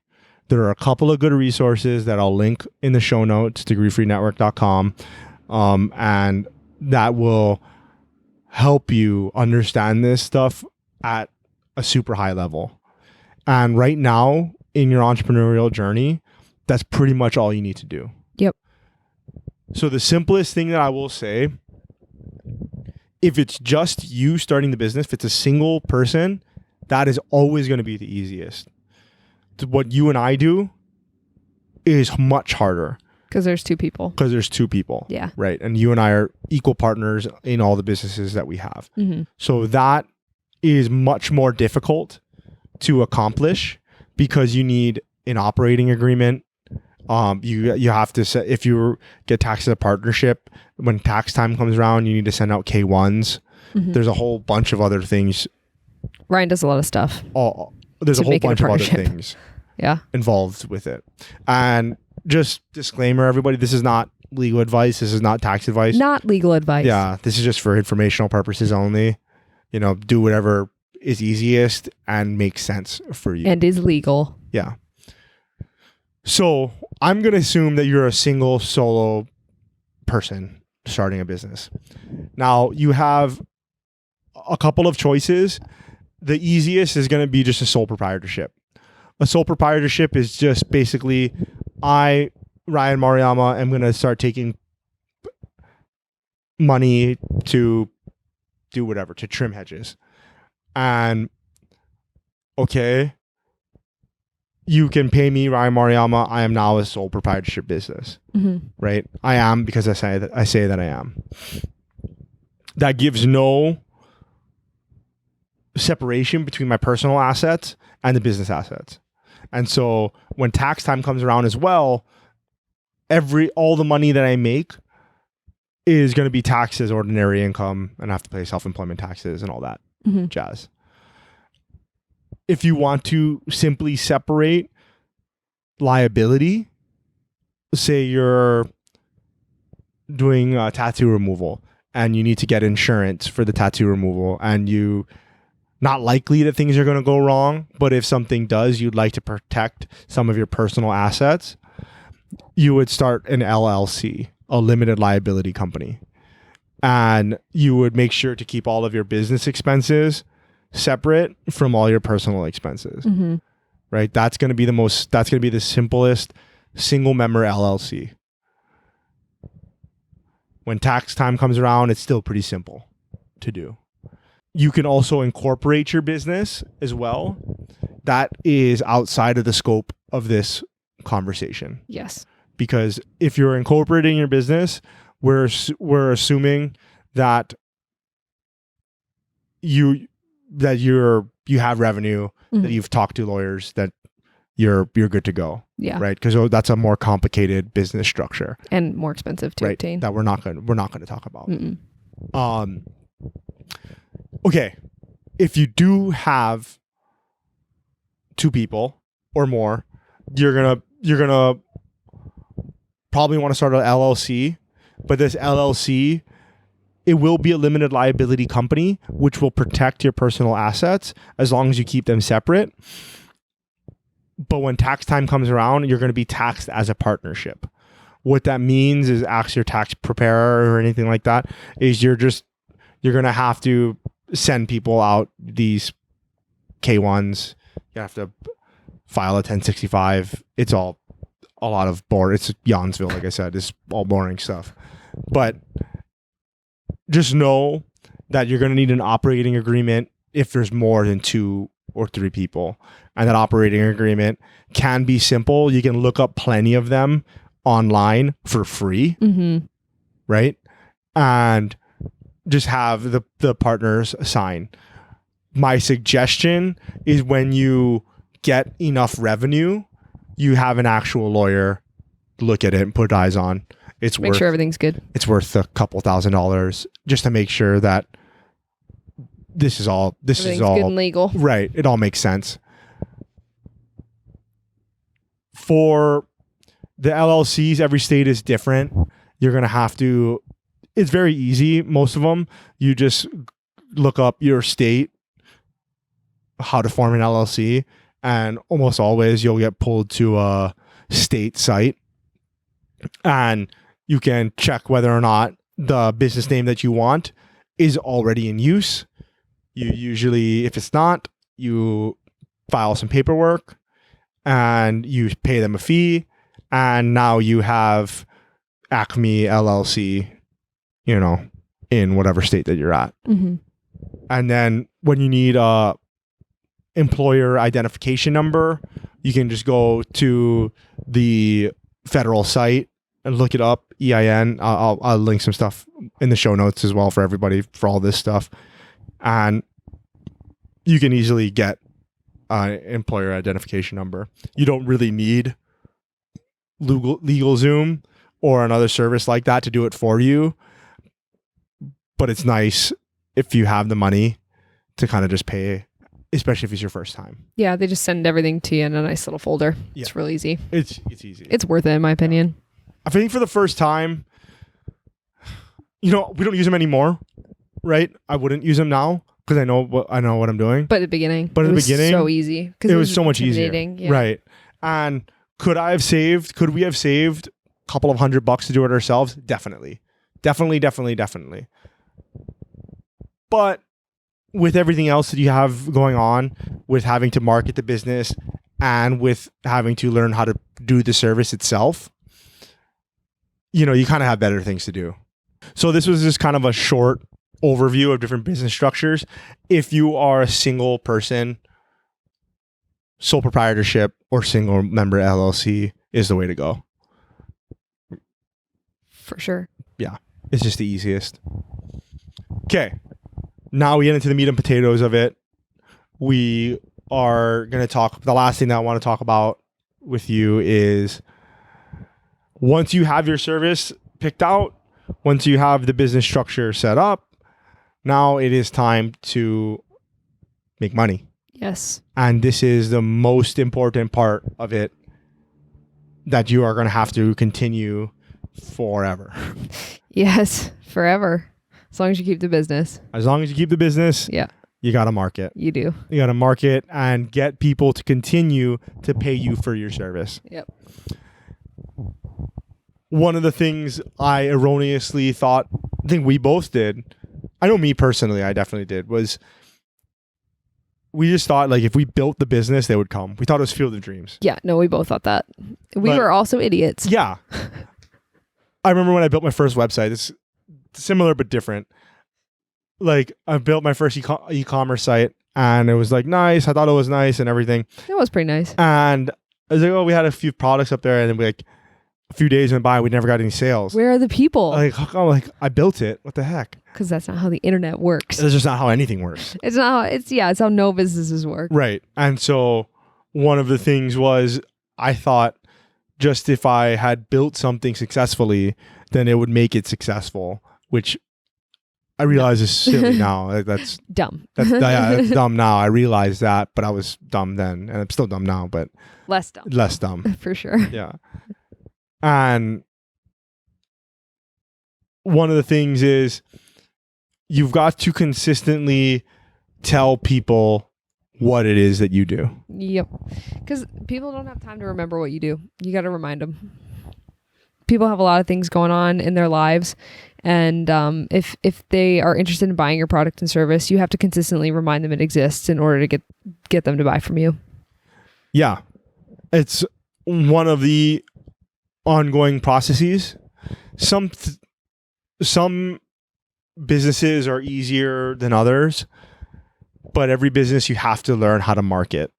There are a couple of good resources that I'll link in the show notes, degreefreenetwork.com, and that will help you understand this stuff at a super high level. And right now in your entrepreneurial journey, that's pretty much all you need to do. Yep. So the simplest thing that I will say, if it's just you starting the business, if it's a single person, that is always going to be the easiest. What you and I do is much harder. Because there's 2 people. Yeah. Right. And you and I are equal partners in all the businesses that we have. So that is much more difficult to accomplish because you need an operating agreement. You have to set, if you get taxed as a partnership, when tax time comes around, you need to send out K1s. There's a whole bunch of other things. Ryan does a lot of stuff. There's a whole bunch of other things involved with it. And just disclaimer, everybody, this is not legal advice. This is not tax advice. Not legal advice. Yeah. This is just for informational purposes only. You know, do whatever is easiest and makes sense for you. And is legal. Yeah. So I'm going to assume that you're a single solo person starting a business. Now you have a couple of choices. The easiest is going to be just a sole proprietorship. A sole proprietorship is just basically Ryan Maruyama, am going to start taking money to do whatever, to trim hedges. And okay, you can pay me, Ryan Maruyama. I am now a sole proprietorship business, right? I am, because I say that I am. That gives no separation between my personal assets and the business assets. And so when tax time comes around as well, all the money that I make is going to be taxed as ordinary income, and I have to pay self-employment taxes and all that jazz. If you want to simply separate liability, say you're doing tattoo removal and you need to get insurance for the tattoo removal, and you not likely that things are going to go wrong, but if something does, you'd like to protect some of your personal assets, you would start an LLC, a limited liability company. And you would make sure to keep all of your business expenses separate from all your personal expenses. Right? That's going to be the simplest single member LLC. When tax time comes around, it's still pretty simple to do. You can also incorporate your business as well. That is outside of the scope of this conversation. Yes. Because if you're incorporating your business, we're assuming that you have revenue, that you've talked to lawyers, that you're good to go. Yeah. Right? Because that's a more complicated business structure and more expensive to obtain. That we're not going to talk about. Okay. If you do have 2 people or more, you're gonna probably want to start an LLC, but this LLC, it will be a limited liability company, which will protect your personal assets as long as you keep them separate. But when tax time comes around, you're going to be taxed as a partnership. What that means is, ask your tax preparer or anything like that, is you're going to have to send people out these K1s. You have to file a 1065. It's all a lot of boring. It's Yawnsville, like I said. It's all boring stuff. But just know that you're going to need an operating agreement if there's more than 2 or 3 people. And that operating agreement can be simple. You can look up plenty of them online for free, right? And just have the partners sign. My suggestion is, when you get enough revenue, you have an actual lawyer look at it and put eyes on. Make sure everything's good. It's worth a couple $1,000s just to make sure that this is all good and legal. Right. It all makes sense. For the LLCs, every state is different. You're going to have to, it's very easy. Most of them, you just look up your state, how to form an LLC, and almost always you'll get pulled to a state site, and you can check whether or not the business name that you want is already in use. You usually, if it's not, you file some paperwork and you pay them a fee, and now you have Acme LLC, in whatever state that you're at. And then when you need a employer identification number, you can just go to the federal site and look it up, EIN. I'll link some stuff in the show notes as well for everybody for all this stuff. And you can easily get an employer identification number. You don't really need LegalZoom or another service like that to do it for you. But it's nice if you have the money to kind of just pay, especially if it's your first time. Yeah, they just send everything to you in a nice little folder. Yeah. It's real easy. It's easy. It's worth it, in my opinion. I think for the first time, we don't use them anymore, right? I wouldn't use them now because I know what I'm doing. But at the beginning, it was so easy. It was so much easier, yeah. Right? And could we have saved a couple of $100 to do it ourselves? Definitely. But with everything else that you have going on, with having to market the business and with having to learn how to do the service itself, you kind of have better things to do. So this was just kind of a short overview of different business structures. If you are a single person, sole proprietorship or single member LLC is the way to go. For sure. Yeah, it's just the easiest. Okay. Now we get into the meat and potatoes of it. we are going to talk. The last thing that I want to talk about with you is once you have your service picked out, once you have the business structure set up, now it is time to make money. Yes. And this is the most important part of it that you are going to have to continue forever. Yes, forever. As long as you keep the business. As long as you keep the business, Yeah, you got to market. you do. You got to market and get people to continue to pay you for your service. Yep. One of the things I erroneously thought, I think we both did, I know me personally, I definitely did, was we just thought like if we built the business, they would come. We thought it was Field of Dreams. Yeah, no, we both thought that. We were also idiots. Yeah. I remember when I built my first website, it's similar but different. Like I built my first e-commerce site and it was like nice. I thought it was nice and everything. It was pretty nice. And I was like, oh, we had a few products up there and then we like a few days went by, we never got any sales. Where are the people? Like, how come? Like, I built it. What the heck? Because that's not how the internet works. That's just not how anything works. It's not how, it's how no businesses work. Right. And so one of the things was I thought just if I had built something successfully, then it would make it successful, which I realize is silly now. Like, that's Dumb. that's dumb now. I realize that, but I was dumb then, and I'm still dumb now, but Less dumb. less dumb. For sure. Yeah. And one of the things is you've got to consistently tell people what it is that you do. Yep. Because people don't have time to remember what you do. You got to remind them. People have a lot of things going on in their lives. And if they are interested in buying your product and service, you have to consistently remind them it exists in order to get them to buy from you. Yeah. It's one of the ongoing processes. Some businesses are easier than others, but every business you have to learn how to market,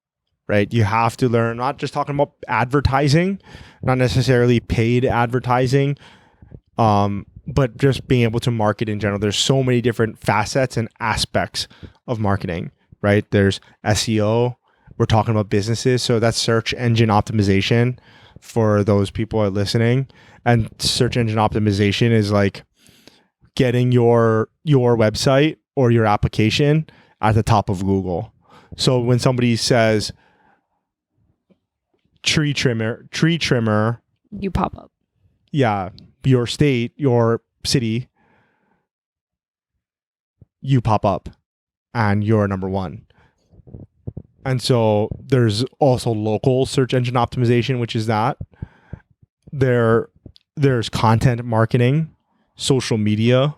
right? You have to learn, not just talking about advertising, not necessarily paid advertising, but just being able to market in general. There's so many different facets and aspects of marketing, right? There's SEO. We're talking about businesses. So that's search engine optimization for those people who are listening. And search engine optimization is like getting your website or your application at the top of Google. So when somebody says tree trimmer, You pop up. yeah, your state, your city, you pop up and you're number one. And so there's also local search engine optimization, which is that. There's content marketing, social media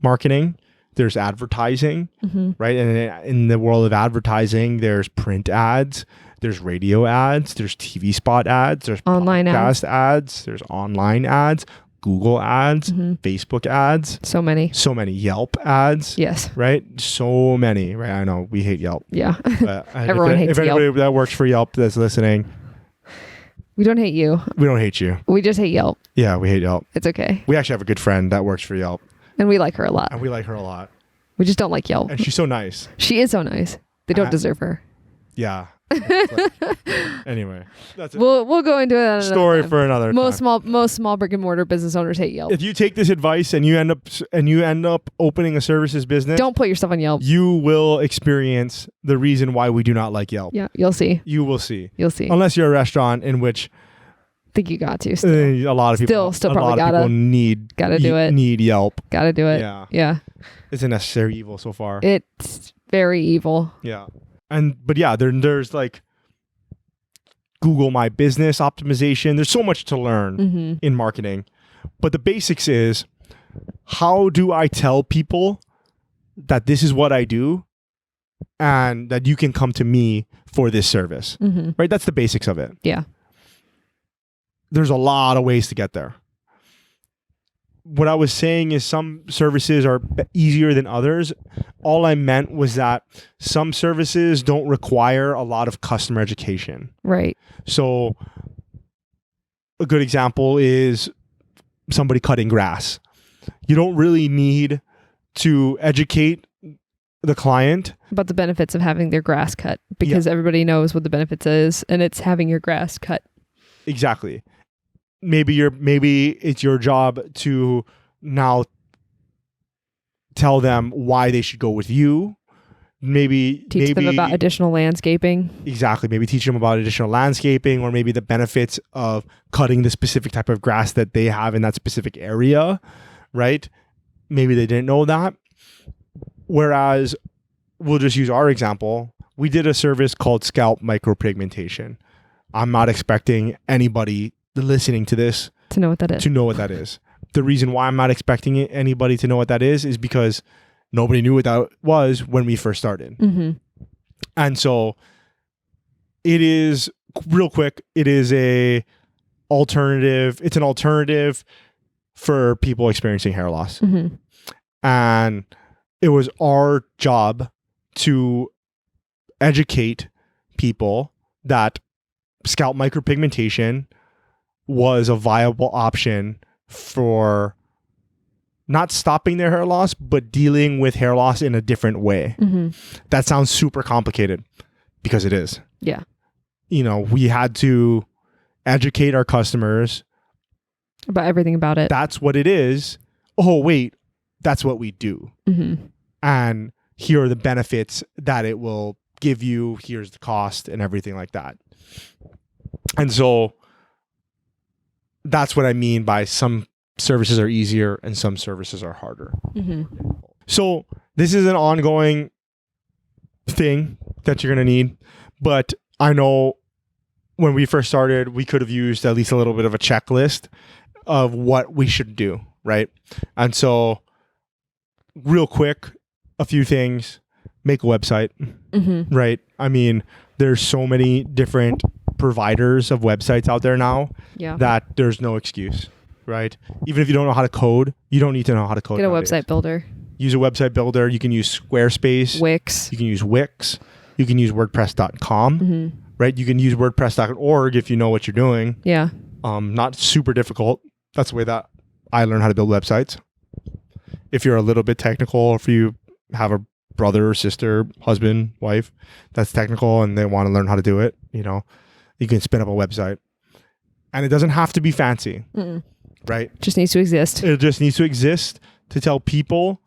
marketing, there's advertising, right? And in the world of advertising, there's print ads, there's radio ads, there's TV spot ads, there's Online podcast ads, there's online ads, Google ads, Facebook ads. So many. So many. Yelp ads. Yes. Right? So many. Right? I know we hate Yelp. Yeah. But Everyone hates if anybody Yelp. that works for Yelp that's listening, We don't hate you. we don't hate you. We just hate Yelp. Yeah, we hate Yelp. It's okay. We actually have a good friend that works for Yelp, And we like her a lot. and we like her a lot. We just don't like Yelp. And she's so nice. She is so nice. They don't Uh, deserve her. Yeah. Anyway, that's a We'll go into it. story for another Most time. small brick and mortar business owners hate Yelp. If you take this advice and you end up opening a services business, Don't put yourself on Yelp. you will experience the reason why we do not like Yelp. Yeah, you'll see. You will see. You'll see. Unless you're a restaurant in which Think you got to. Still. a lot of people Still a probably lot of gotta- people need Yelp. Gotta do it. Yeah. Yeah. It's a necessary evil so far. It's very evil. Yeah. But yeah, there's like Google My Business optimization. There's so much to learn in marketing. But the basics is, how do I tell people that this is what I do and that you can come to me for this service? Right? That's the basics of it. Yeah. There's a lot of ways to get there. What I was saying is some services are easier than others. All I meant was that some services don't require a lot of customer education. Right. So a good example is somebody cutting grass. You don't really need to educate the client about the benefits of having their grass cut, because everybody knows what the benefits is, and it's having your grass cut. Exactly. Maybe it's your job to now tell them why they should go with you. Maybe teach them about additional landscaping. Exactly. Maybe teach them about additional landscaping, or maybe the benefits of cutting the specific type of grass that they have in that specific area, right? Maybe they didn't know that. Whereas we'll just use our example. We did a service called scalp micropigmentation. I'm not expecting anybody listening to this to know what that is. The reason why I'm not expecting anybody to know what that is because nobody knew what that was when we first started. Mm-hmm. And so it is, real quick, it is an alternative for people experiencing hair loss. Mm-hmm. And it was our job to educate people that scalp micropigmentation was a viable option for not stopping their hair loss, but dealing with hair loss in a different way. Mm-hmm. That sounds super complicated because it is. Yeah. We had to educate our customers about everything about it. That's what it is. Oh, wait, that's what we do. Mm-hmm. And here are the benefits that it will give you. Here's the cost and everything like that. And so that's what I mean by some services are easier and some services are harder. Mm-hmm. So this is an ongoing thing that you're going to need. But I know when we first started, we could have used at least a little bit of a checklist of what we should do, right? And so real quick, a few things. Make a website, mm-hmm. right? I mean, there's so many different providers of websites out there now that there's no excuse, right? Even if you don't know how to code, you don't need to know how to code. Get a website builder. Use a website builder. You can use Squarespace. Wix. You can use Wix. You can use WordPress.com, mm-hmm. right? You can use WordPress.org if you know what you're doing. Yeah. Not super difficult. That's the way that I learned how to build websites. If you're a little bit technical, or if you have a brother or sister, husband, wife that's technical and they want to learn how to do it, you can spin up a website. And it doesn't have to be fancy, right? It just needs to exist. It just needs to exist to tell people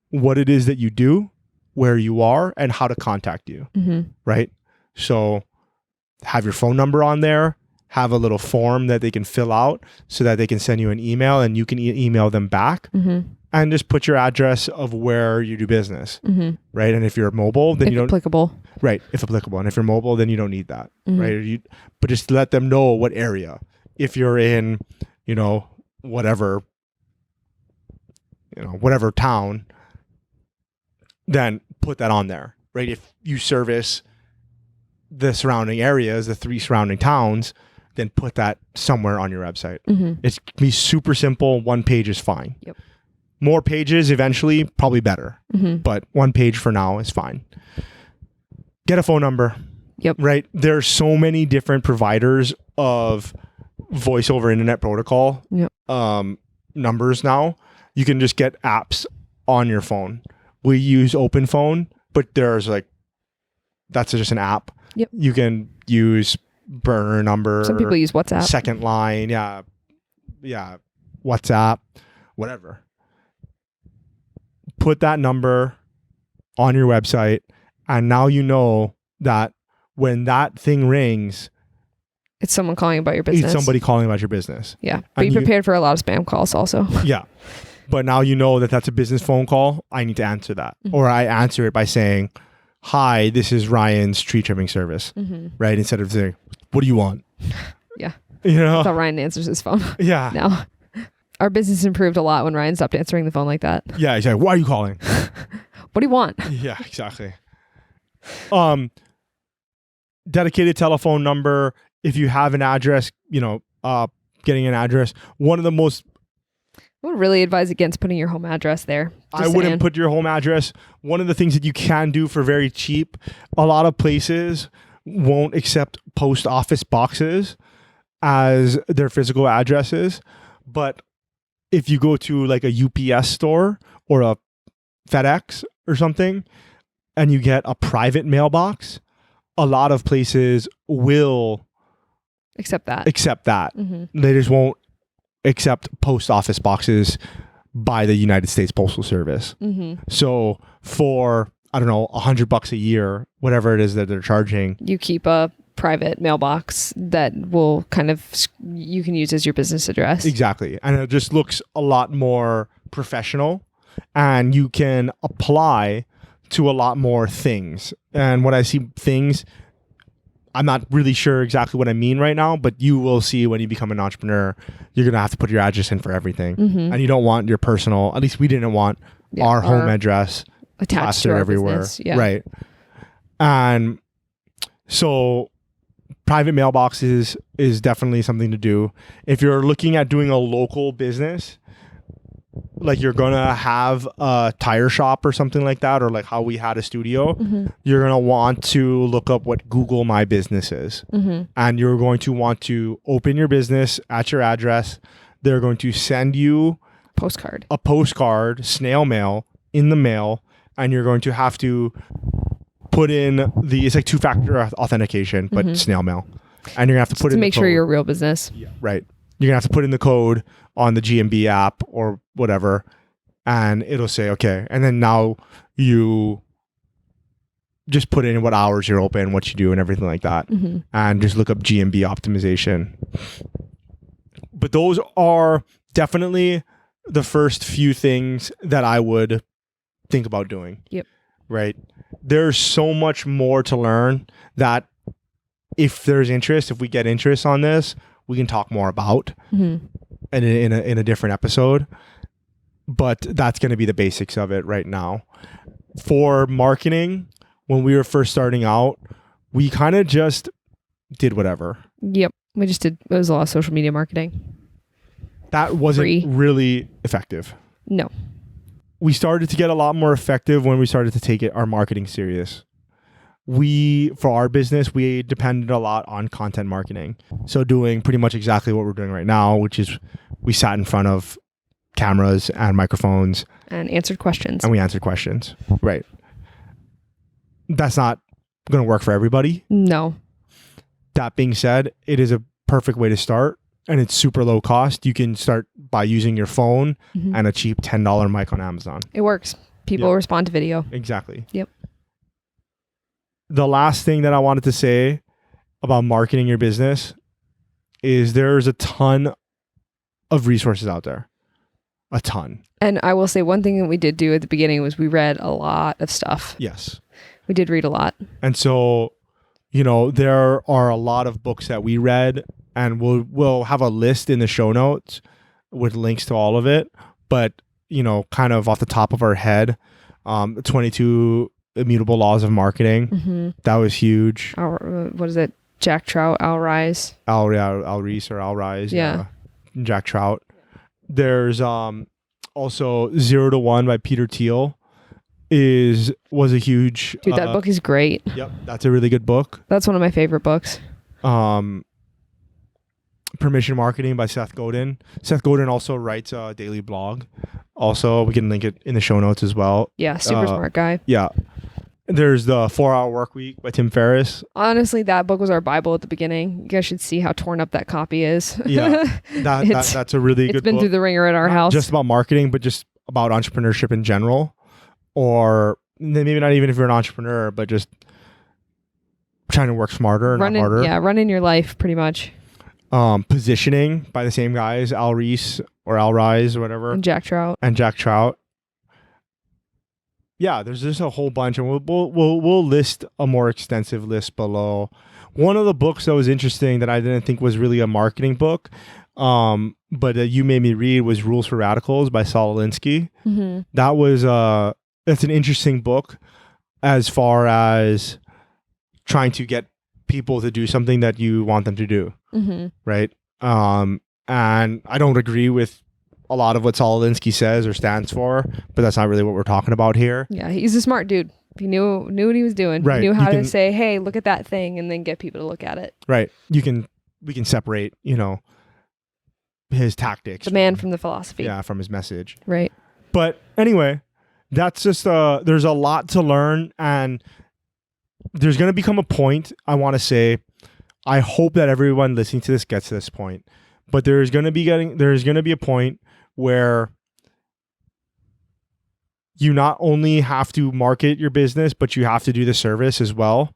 what it is that you do, where you are, and how to contact you, mm-hmm. right? So have your phone number on there, have a little form that they can fill out so that they can send you an email and you can email them back. Mm-hmm. And just put your address of where you do business, mm-hmm. right? And if you're mobile, then if you don't... applicable. Right, if applicable. And if you're mobile, then you don't need that, mm-hmm. right? But just let them know what area. If you're in, whatever town, then put that on there, right? If you service the surrounding areas, the 3 surrounding towns, then put that somewhere on your website. Mm-hmm. It's be super simple. 1 page is fine. Yep. More pages eventually, probably better. Mm-hmm. But 1 page for now is fine. Get a phone number. Yep. Right? There's so many different providers of voice over internet protocol numbers now. You can just get apps on your phone. We use OpenPhone, but there's that's just an app. Yep. You can use burner number. Some people use WhatsApp. Second line. Yeah. WhatsApp, whatever. Put that number on your website, and now you know that when that thing rings, it's someone calling about your business. It's somebody calling about your business. Yeah. Be prepared for a lot of spam calls also. Yeah. But now you know that that's a business phone call. I need to answer that. Mm-hmm. Or I answer it by saying, hi, this is Ryan's tree trimming service. Mm-hmm. Right? Instead of saying, what do you want? Yeah. That's how Ryan answers his phone. Yeah. Now, our business improved a lot when Ryan stopped answering the phone like that. Yeah. He's like, why are you calling? What do you want? Yeah, exactly. Dedicated telephone number. If you have an address, getting an address. One of the most... I would really advise against putting your home address there. I wouldn't put your home address. One of the things that you can do for very cheap, a lot of places won't accept post office boxes as their physical addresses. But if you go to like a UPS store or a FedEx or something, and you get a private mailbox, a lot of places will accept that. They just won't accept post office boxes by the United States Postal Service. So for, I don't know, $100 a year, whatever it is that they're charging, you keep a private mailbox that will kind of, you can use as your business address. Exactly. And it just looks a lot more professional, and you can apply to a lot more things. And when I see things, I'm not really sure exactly what I mean right now, but you will see when you become an entrepreneur, you're going to have to put your address in for everything. And you don't want your personal, at least we didn't want our home address attached to our everywhere. business. Yeah. Right. And so private mailboxes is definitely something to do. If you're looking at doing a local business, like you're going to have a tire shop or something like that, or like how we had a studio, you're going to want to look up what Google My Business is. And you're going to want to open your business at your address. They're going to send you a postcard, snail mail, in the mail, and you're going to have to put in it's like 2-factor authentication, but snail mail. And you're going to have to put in to make sure you're a real business. Yeah, right. You're going to have to put in the code on the GMB app or whatever, and it'll say, okay. And then now you just put in what hours you're open, what you do, and everything like that. And just look up GMB optimization. But those are definitely the first few things that I would think about doing. Yep. Right. There's so much more to learn that if there's interest, if we get interest on this, we can talk more about in a different episode. But that's going to be the basics of it right now. For marketing, when we were first starting out, we kind of just did whatever. Yep. We just did, it was a lot of social media marketing. That wasn't really effective. No. We started to get a lot more effective when we started to take our marketing serious. For our business, we depended a lot on content marketing. So doing pretty much exactly what we're doing right now, which is we sat in front of cameras and microphones. And answered questions. And we answered questions. Right. That's not going to work for everybody. No. That being said, it is a perfect way to start. And it's super low cost. You can start by using your phone and a cheap $10 mic on Amazon. It works. People respond to video. Exactly. Yep. The last thing that I wanted to say about marketing your business is there's a ton of resources out there. A ton. And I will say one thing that we did do at the beginning was we read a lot of stuff. Yes. We did read a lot. And so, there are a lot of books that we read, and we'll have a list in the show notes with links to all of it. But, kind of off the top of our head, 22 Immutable Laws of Marketing. That was huge. What is it? Jack Trout, Al Rise. Al Ries or Al Rise. Yeah. Jack Trout. There's also 0 to 1 by Peter Thiel was a huge... Dude, that book is great. Yep. That's a really good book. That's one of my favorite books. Permission Marketing by Seth Godin. Seth Godin also writes a daily blog. Also, we can link it in the show notes as well. Yeah, super smart guy. Yeah. There's the 4-Hour Workweek by Tim Ferriss. Honestly, that book was our Bible at the beginning. You guys should see how torn up that copy is. Yeah, that's a really good book. It's been through the ringer at our house. Just about marketing, but just about entrepreneurship in general. Or maybe not even if you're an entrepreneur, but just trying to work smarter, not harder. Yeah, running your life pretty much. Positioning by the same guys, Al Ries or Al Rise or whatever. And Jack Trout. Yeah, there's just a whole bunch, and we'll list a more extensive list below. One of the books that was interesting that I didn't think was really a marketing book, but you made me read was Rules for Radicals by Saul Alinsky. That's an interesting book as far as trying to get people to do something that you want them to do. Right. And I don't agree with a lot of what Saul Alinsky says or stands for, but that's not really what we're talking about here. Yeah, he's a smart dude. He knew what he was doing. Right. He knew how to say, hey, look at that thing, and then get people to look at it. Right. We can separate, his tactics. The man from the philosophy. Yeah, from his message. Right. But anyway, that's just there's a lot to learn, and there's going to become a point. I want to say, I hope that everyone listening to this gets to this point, but there's going to be a point where you not only have to market your business, but you have to do the service as well.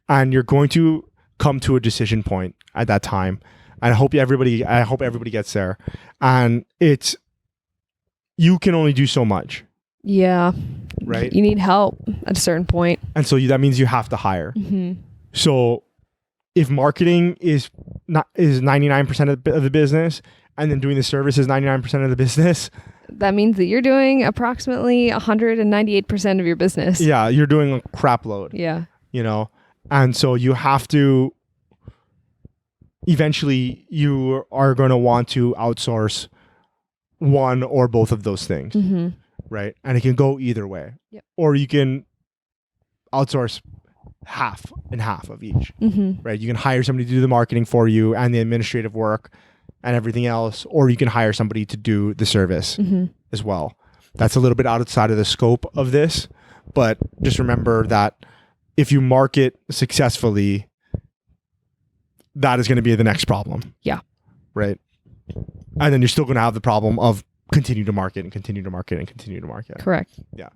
And you're going to come to a decision point at that time. And I hope everybody gets there. And you can only do so much. Yeah. Right. You need help at a certain point. And so that means you have to hire. Mm-hmm. So if marketing is 99% of the business, and then doing the service is 99% of the business, that means that you're doing approximately 198% of your business. Yeah, you're doing a crap load. Yeah. And so you have to, eventually you are going to want to outsource one or both of those things. Mm-hmm. Right. And it can go either way. Yep. Or you can outsource half and half of each. Mm-hmm. Right. You can hire somebody to do the marketing for you and the administrative work and everything else, or you can hire somebody to do the service as well. That's a little bit outside of the scope of this, but just remember that if you market successfully, that is going to be the next problem. Yeah. Right. And then you're still going to have the problem of continue to market and continue to market and continue to market. Correct. Yeah.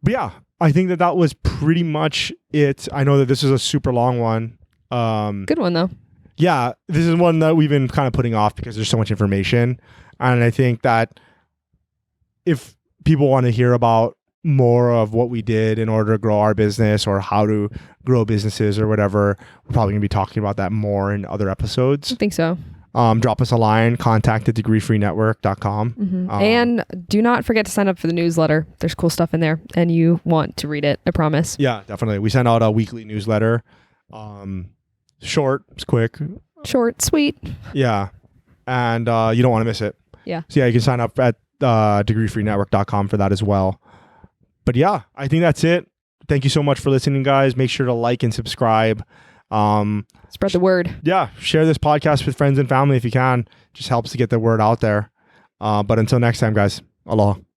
But yeah, I think that was pretty much it. I know that this is a super long one. Good one though. Yeah, this is one that we've been kind of putting off because there's so much information. And I think that if people want to hear about more of what we did in order to grow our business or how to grow businesses or whatever, we're probably going to be talking about that more in other episodes. I think so. Drop us a line, contact@degreefreenetwork.com. Mm-hmm. And do not forget to sign up for the newsletter. There's cool stuff in there and you want to read it, I promise. Yeah, definitely. We send out a weekly newsletter. Short, it's quick. Short, sweet. Yeah. And you don't want to miss it. Yeah. So yeah, you can sign up at degreefreenetwork.com for that as well. But yeah, I think that's it. Thank you so much for listening, guys. Make sure to like and subscribe. Spread the word. Yeah. Share this podcast with friends and family if you can. Just helps to get the word out there. But until next time, guys, aloha.